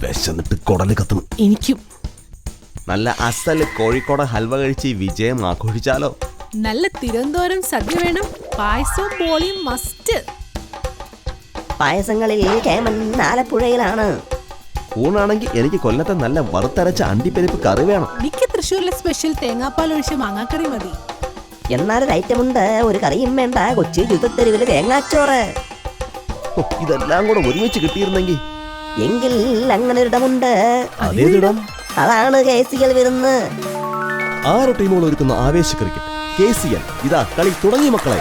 വിശന്നിട്ട് കുടല് കത്തും. എനിക്കും. നല്ല അസല് കോഴിക്കോട് ഹൽവ കഴിച്ച് വിജയം ആഘോഷിച്ചാലോ? നല്ല തിരുവനന്തപുരം സദ്യ വേണം. പായസവും ബോളിയും മസ്റ്റ്. പായസങ്ങളിൽ കേമൻ ആലപ്പുഴയിലാണ്. ഊണാണെങ്കിൽ എനിക്ക് കൊല്ലത്തെ നല്ല വറുത്തരച്ച അണ്ടിപ്പരിപ്പ് കറി വേണം. എനിക്ക് തൃശ്ശൂരിലെ സ്പെഷ്യൽ തേങ്ങാപ്പാൽ ഒഴിച്ച മാങ്ങാക്കറി മതി. എന്നാലൊരു ഐറ്റമുണ്ട്, ഒരു കറിയും വേണ്ട, കൊച്ചി ചുത്തത്തെരുവില് തേങ്ങാച്ചോറ്. ഇതെല്ലാം കൂടെ ഒരുമിച്ച് കിട്ടിയിരുന്നെങ്കിൽ. എങ്കിൽ അങ്ങനെ ഒരിടമുണ്ട്. അതേതിടം? അതാണ് KCL വിരുന്ന്. 6 ടീമുകൾ ഒരുക്കുന്ന ആവേശ ക്രിക്കറ്റ് KCL. ഇതാ കളി തുടങ്ങി മക്കളെ.